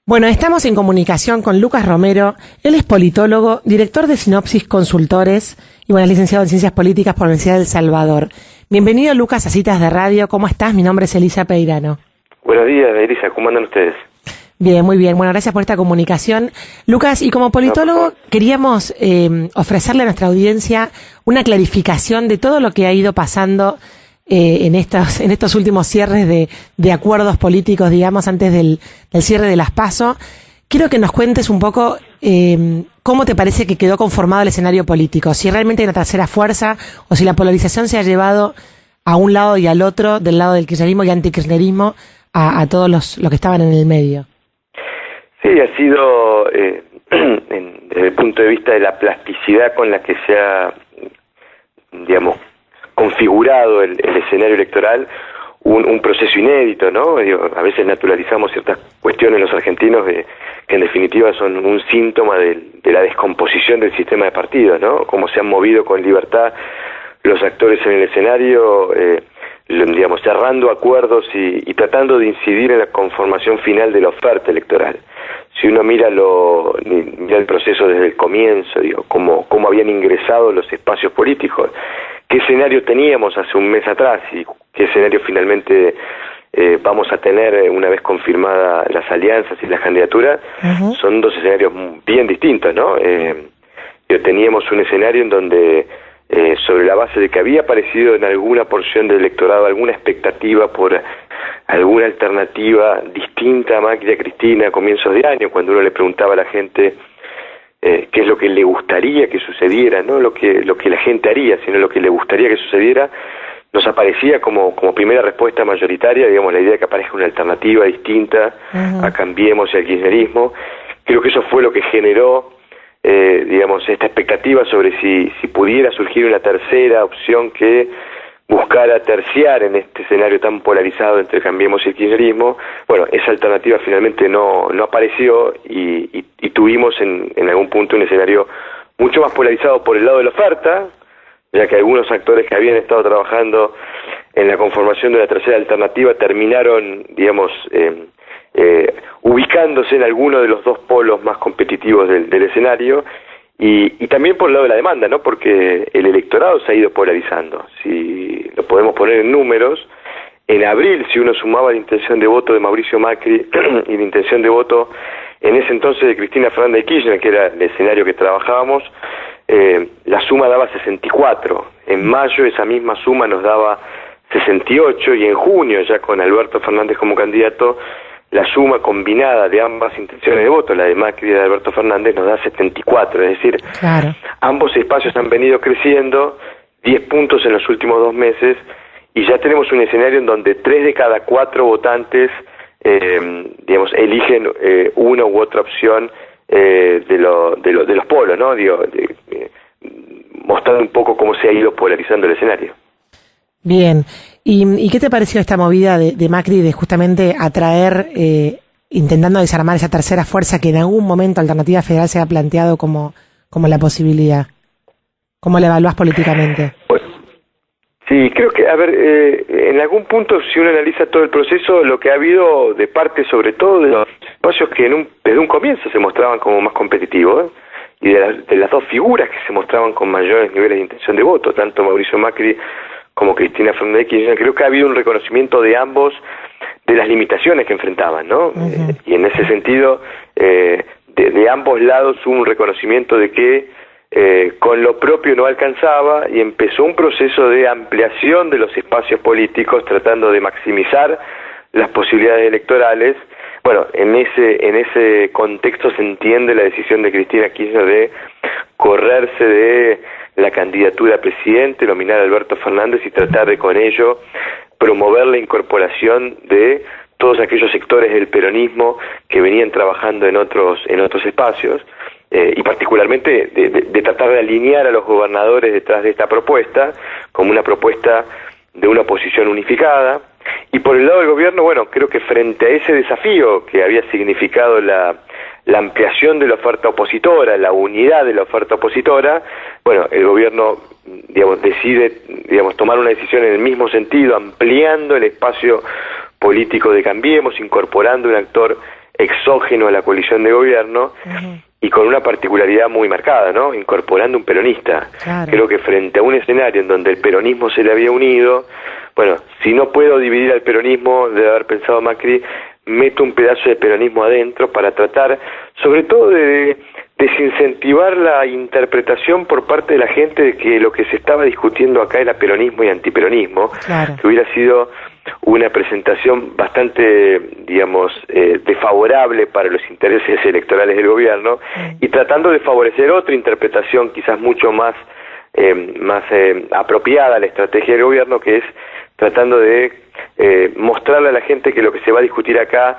Bueno, estamos en comunicación con Lucas Romero. Él es politólogo, director de Sinopsis Consultores y bueno, es licenciado en Ciencias Políticas por la Universidad del Salvador. Bienvenido, Lucas, a Citas de Radio. ¿Cómo estás? Mi nombre es Elisa Peirano. Buenos días, Elisa. ¿Cómo andan ustedes? Bien, muy bien. Bueno, gracias por esta comunicación. Lucas, y como politólogo queríamos ofrecerle a nuestra audiencia una clarificación de todo lo que ha ido pasando en estos últimos cierres de acuerdos políticos, digamos, antes del cierre de las PASO. Quiero que nos cuentes un poco cómo te parece que quedó conformado el escenario político, si realmente hay una tercera fuerza o si la polarización se ha llevado a un lado y al otro, del lado del kirchnerismo y antikirchnerismo, a todos los que estaban en el medio. Sí, ha sido, desde el punto de vista de la plasticidad con la que se ha, digamos, configurado el escenario electoral, un proceso inédito, ¿no? A veces naturalizamos ciertas cuestiones los argentinos que en definitiva son un síntoma de la descomposición del sistema de partidos, ¿no? Cómo se han movido con libertad los actores en el escenario, digamos, cerrando acuerdos y tratando de incidir en la conformación final de la oferta electoral. Si uno mira el proceso desde el comienzo, cómo habían ingresado los espacios políticos, qué escenario teníamos hace un mes atrás y qué escenario finalmente vamos a tener una vez confirmadas las alianzas y las candidaturas, son dos escenarios bien distintos, ¿no? Teníamos un escenario en donde sobre la base de que había aparecido en alguna porción del electorado alguna expectativa por alguna alternativa distinta a Macri y a Cristina a comienzos de año, cuando uno le preguntaba a la gente qué es lo que le gustaría que sucediera, no lo que la gente haría, sino lo que le gustaría que sucediera, nos aparecía como primera respuesta mayoritaria, digamos, la idea de que aparezca una alternativa distinta a Cambiemos y al kirchnerismo. Creo que eso fue lo que generó digamos, esta expectativa sobre si pudiera surgir una tercera opción que buscara terciar en este escenario tan polarizado entre Cambiemos y el kirchnerismo. Bueno, esa alternativa finalmente no apareció y tuvimos en algún punto un escenario mucho más polarizado por el lado de la oferta, ya que algunos actores que habían estado trabajando en la conformación de la tercera alternativa terminaron, digamos, ubicándose en alguno de los dos polos más competitivos del escenario y también por el lado de la demanda, ¿no? Porque el electorado se ha ido polarizando. Si lo podemos poner en números, en abril, si uno sumaba la intención de voto de Mauricio Macri y la intención de voto en ese entonces de Cristina Fernández de Kirchner, que era el escenario que trabajábamos, la suma daba 64. En mayo esa misma suma nos daba 68 y en junio, ya con Alberto Fernández como candidato, la suma combinada de ambas intenciones de voto, la de Macri y de Alberto Fernández, nos da 74, es decir, claro, ambos espacios han venido creciendo 10 puntos en los últimos 2 meses y ya tenemos un escenario en donde 3 de cada 4 votantes, digamos, eligen una u otra opción de los polos, ¿no? Mostrando un poco cómo se ha ido polarizando el escenario. Bien. ¿Y qué te pareció esta movida de Macri de justamente atraer, intentando desarmar esa tercera fuerza que en algún momento Alternativa Federal se ha planteado como la posibilidad? ¿Cómo la evaluás políticamente? Pues, sí, creo que, en algún punto, si uno analiza todo el proceso, lo que ha habido de parte, sobre todo, de los espacios que desde un comienzo se mostraban como más competitivos, y de las dos figuras que se mostraban con mayores niveles de intención de voto, tanto Mauricio Macri como Cristina Fernández de Kirchner, creo que ha habido un reconocimiento de ambos de las limitaciones que enfrentaban, ¿no? Y en ese sentido, de ambos lados hubo un reconocimiento de que con lo propio no alcanzaba y empezó un proceso de ampliación de los espacios políticos tratando de maximizar las posibilidades electorales. Bueno, en ese contexto se entiende la decisión de Cristina Kirchner de correrse de la candidatura a presidente, nominar a Alberto Fernández y tratar de con ello promover la incorporación de todos aquellos sectores del peronismo que venían trabajando en otros espacios y particularmente de tratar de alinear a los gobernadores detrás de esta propuesta como una propuesta de una oposición unificada. Y por el lado del gobierno, bueno, creo que frente a ese desafío que había significado la ampliación de la oferta opositora, la unidad de la oferta opositora, bueno, el gobierno, digamos, decide, digamos, tomar una decisión en el mismo sentido, ampliando el espacio político de Cambiemos, incorporando un actor exógeno a la coalición de gobierno y con una particularidad muy marcada, ¿no? Incorporando un peronista. Claro. Creo que frente a un escenario en donde el peronismo se le había unido, bueno, si no puedo dividir al peronismo, debe haber pensado Macri, meto un pedazo de peronismo adentro para tratar, sobre todo, de desincentivar la interpretación por parte de la gente de que lo que se estaba discutiendo acá era peronismo y antiperonismo, Claro. que hubiera sido una presentación bastante, digamos, desfavorable para los intereses electorales del gobierno, y tratando de favorecer otra interpretación quizás mucho más apropiada a la estrategia del gobierno, que es tratando de mostrarle a la gente que lo que se va a discutir acá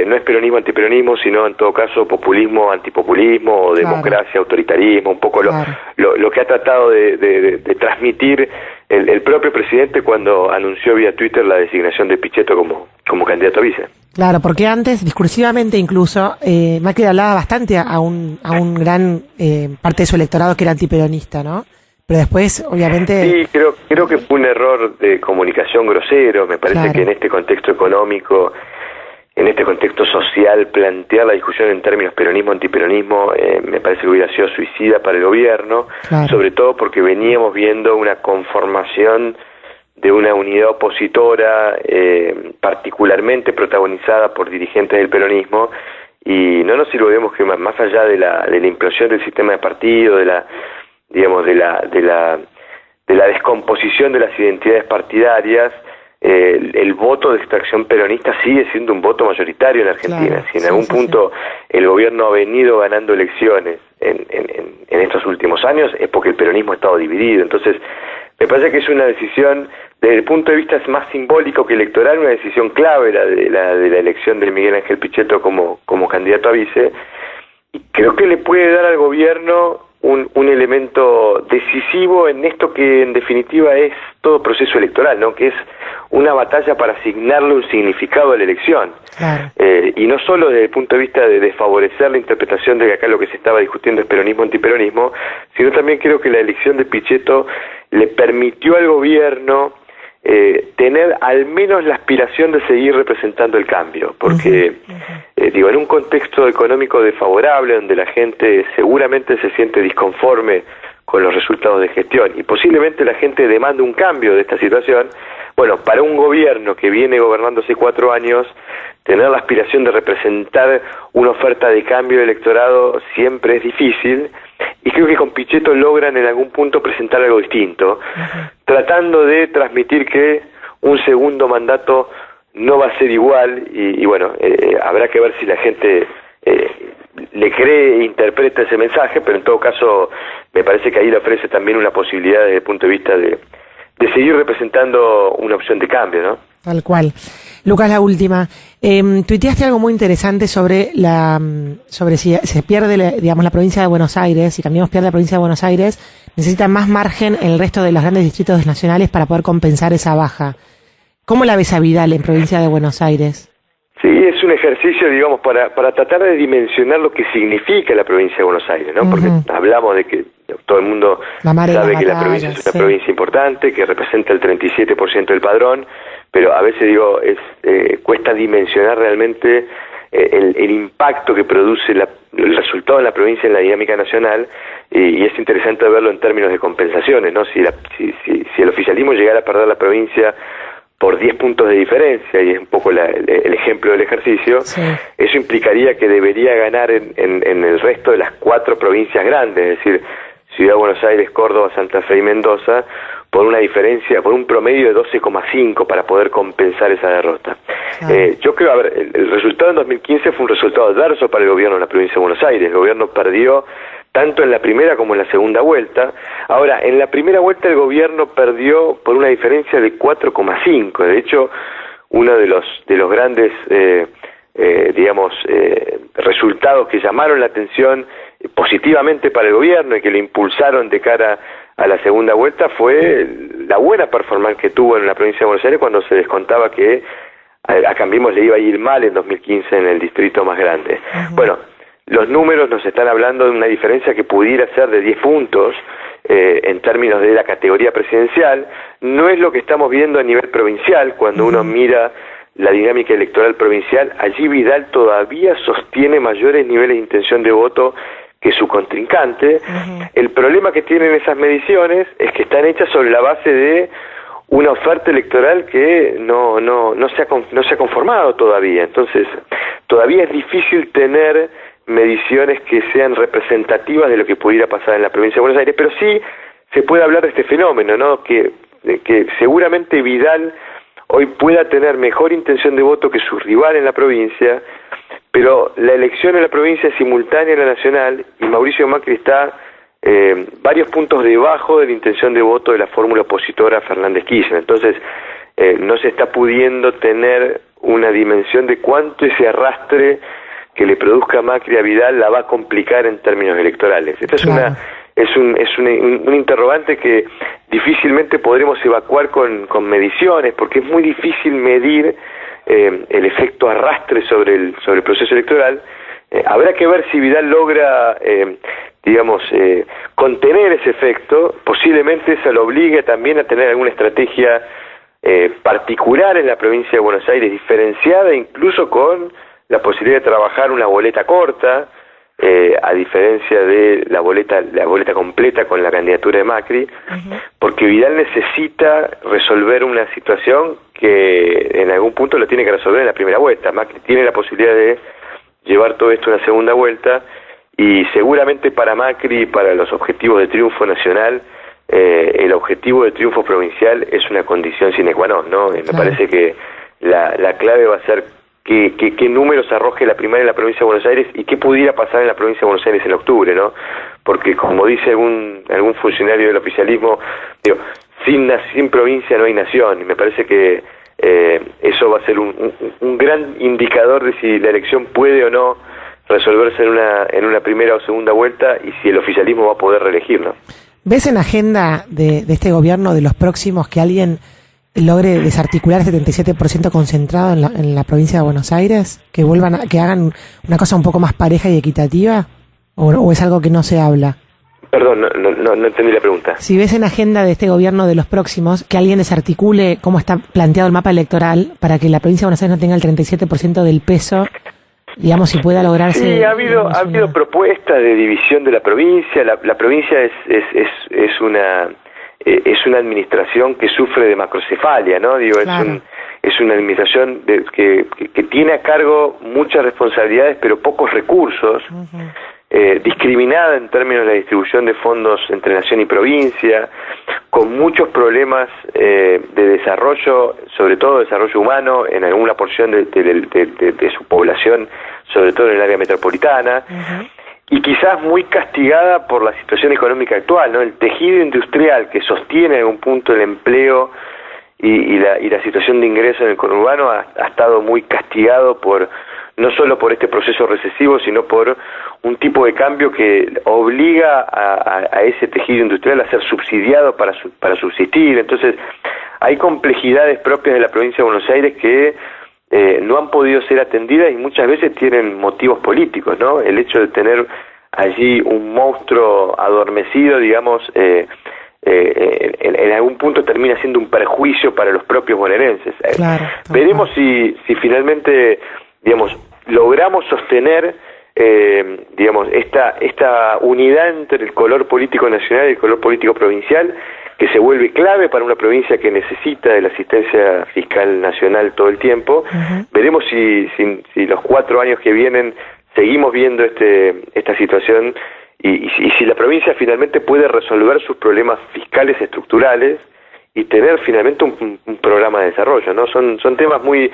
no es peronismo antiperonismo, sino en todo caso populismo antipopulismo, o democracia, autoritarismo, un poco lo que ha tratado de transmitir el propio presidente cuando anunció vía Twitter la designación de Pichetto como candidato a vice. Claro, porque antes, discursivamente incluso, Macri hablaba bastante a un gran parte de su electorado que era antiperonista, ¿no? Pero después, obviamente... Sí, creo que fue un error de comunicación grosero. Me parece que en este contexto económico, en este contexto social, plantear la discusión en términos peronismo-antiperonismo me parece que hubiera sido suicida para el gobierno, sobre todo porque veníamos viendo una conformación de una unidad opositora particularmente protagonizada por dirigentes del peronismo, y no nos olvidemos que más allá de la implosión del sistema de partido, de la descomposición de las identidades partidarias, el voto de extracción peronista sigue siendo un voto mayoritario en Argentina. Si en algún punto el gobierno ha venido ganando elecciones en estos últimos años, es porque el peronismo ha estado dividido. Entonces, me parece que es una decisión, desde el punto de vista más simbólico que electoral, una decisión clave de la elección de Miguel Ángel Pichetto como candidato a vice, y creo que le puede dar al gobierno un elemento decisivo en esto que en definitiva es todo proceso electoral, ¿no? Que es una batalla para asignarle un significado a la elección. Y no solo desde el punto de vista de desfavorecer la interpretación de que acá lo que se estaba discutiendo es peronismo-antiperonismo, sino también creo que la elección de Pichetto le permitió al gobierno tener al menos la aspiración de seguir representando el cambio, porque en un contexto económico desfavorable, donde la gente seguramente se siente disconforme con los resultados de gestión, y posiblemente la gente demanda un cambio de esta situación, bueno, para un gobierno que viene gobernando hace 4 años, tener la aspiración de representar una oferta de cambio de electorado siempre es difícil, y creo que con Pichetto logran en algún punto presentar algo distinto, tratando de transmitir que un segundo mandato no va a ser igual, y bueno, habrá que ver si la gente le cree e interpreta ese mensaje, pero en todo caso me parece que ahí le ofrece también una posibilidad desde el punto de vista de seguir representando una opción de cambio, ¿no? Tal cual. Lucas, la última. Tuiteaste algo muy interesante sobre si se pierde, la provincia de Buenos Aires, si Cambiemos pierde la provincia de Buenos Aires, necesita más margen en el resto de los grandes distritos nacionales para poder compensar esa baja. ¿Cómo la ves a Vidal en provincia de Buenos Aires? Sí, es un ejercicio, digamos, para tratar de dimensionar lo que significa la provincia de Buenos Aires, ¿no? Porque hablamos de que todo el mundo sabe que la provincia es una provincia importante, que representa el 37% del padrón, pero a veces, cuesta dimensionar realmente el impacto que produce el resultado de la provincia en la dinámica nacional, y es interesante verlo en términos de compensaciones, ¿no? Si el oficialismo llegara a perder la provincia por 10 puntos de diferencia, y es un poco el ejemplo del ejercicio, eso implicaría que debería ganar en el resto de las 4 provincias grandes, es decir, Ciudad de Buenos Aires, Córdoba, Santa Fe y Mendoza, por una diferencia, por un promedio de 12,5 para poder compensar esa derrota. Yo creo, el resultado en 2015 fue un resultado adverso para el gobierno de la provincia de Buenos Aires. El gobierno perdió tanto en la primera como en la segunda vuelta. Ahora, en la primera vuelta el gobierno perdió por una diferencia de 4,5. De hecho, uno de los grandes, resultados que llamaron la atención positivamente para el gobierno y que lo impulsaron de cara a la segunda vuelta fue la buena performance que tuvo en la provincia de Buenos Aires cuando se descontaba que a Cambiemos le iba a ir mal en 2015 en el distrito más grande. Bueno, los números nos están hablando de una diferencia que pudiera ser de 10 puntos en términos de la categoría presidencial. No es lo que estamos viendo a nivel provincial cuando uno mira la dinámica electoral provincial, allí Vidal todavía sostiene mayores niveles de intención de voto que su contrincante. El problema que tienen esas mediciones es que están hechas sobre la base de una oferta electoral que no se ha conformado todavía. Entonces, todavía es difícil tener mediciones que sean representativas de lo que pudiera pasar en la provincia de Buenos Aires, pero sí se puede hablar de este fenómeno, ¿no? Que seguramente Vidal hoy pueda tener mejor intención de voto que su rival en la provincia, pero la elección en la provincia es simultánea a la nacional y Mauricio Macri está varios puntos debajo de la intención de voto de la fórmula opositora a Fernández Kirchner. Entonces, no se está pudiendo tener una dimensión de cuánto ese arrastre que le produzca Macri a Vidal la va a complicar en términos electorales. Esto es un interrogante que difícilmente podremos evacuar con mediciones, porque es muy difícil medir el efecto arrastre sobre el proceso electoral. Habrá que ver si Vidal logra contener ese efecto. Posiblemente eso lo obligue también a tener alguna estrategia particular en la provincia de Buenos Aires, diferenciada incluso con la posibilidad de trabajar una boleta corta, a diferencia de la boleta completa con la candidatura de Macri, porque Vidal necesita resolver una situación que en algún punto lo tiene que resolver en la primera vuelta. Macri tiene la posibilidad de llevar todo esto a una segunda vuelta, y seguramente para Macri, para los objetivos de triunfo nacional, el objetivo de triunfo provincial es una condición sine qua non, ¿no? Me parece que la clave va a ser qué números arroje la primaria en la provincia de Buenos Aires y qué pudiera pasar en la provincia de Buenos Aires en octubre, ¿no? Porque como dice algún funcionario del oficialismo, sin provincia no hay nación, y me parece que eso va a ser un gran indicador de si la elección puede o no resolverse en una primera o segunda vuelta, y si el oficialismo va a poder reelegir, ¿no? ¿Ves en agenda de este gobierno de los próximos que alguien logre desarticular el 77% concentrado en la provincia de Buenos Aires? ¿Que que hagan una cosa un poco más pareja y equitativa? ¿O es algo que no se habla? Perdón, no entendí la pregunta. Si ves en agenda de este gobierno de los próximos que alguien desarticule cómo está planteado el mapa electoral para que la provincia de Buenos Aires no tenga el 37% del peso, digamos, si pueda lograrse. Sí, ha habido propuestas de división de la provincia. La provincia es una administración que sufre de macrocefalia, ¿no? Claro. Es una administración que tiene a cargo muchas responsabilidades pero pocos recursos, discriminada en términos de la distribución de fondos entre nación y provincia, con muchos problemas de desarrollo, sobre todo desarrollo humano, en alguna porción de su población, sobre todo en el área metropolitana, y quizás muy castigada por la situación económica actual, ¿no? El tejido industrial que sostiene en algún punto el empleo y la situación de ingreso en el conurbano ha estado muy castigado no solo por este proceso recesivo, sino por un tipo de cambio que obliga a ese tejido industrial a ser subsidiado para subsistir. Entonces, hay complejidades propias de la provincia de Buenos Aires que no han podido ser atendidas, y muchas veces tienen motivos políticos, ¿no? El hecho de tener allí un monstruo adormecido, digamos, en algún punto termina siendo un perjuicio para los propios bonaerenses. Claro, veremos si finalmente, digamos, logramos sostener esta unidad entre el color político nacional y el color político provincial, que se vuelve clave para una provincia que necesita de la asistencia fiscal nacional todo el tiempo. Veremos si los 4 años que vienen seguimos viendo esta situación, y si la provincia finalmente puede resolver sus problemas fiscales estructurales y tener finalmente un programa de desarrollo, ¿no? Son temas muy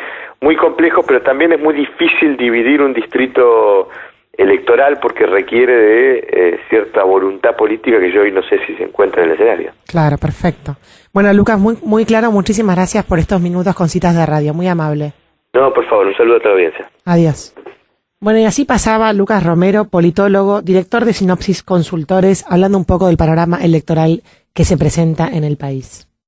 complejos, pero también es muy difícil dividir un distrito electoral porque requiere de cierta voluntad política que yo hoy no sé si se encuentra en el escenario. Claro, perfecto. Bueno, Lucas, muy claro, muchísimas gracias por estos minutos con Citas de Radio, muy amable. No, por favor, un saludo a toda la audiencia. Adiós. Bueno, y así pasaba Lucas Romero, politólogo, director de Sinopsis Consultores, hablando un poco del panorama electoral que se presenta en el país.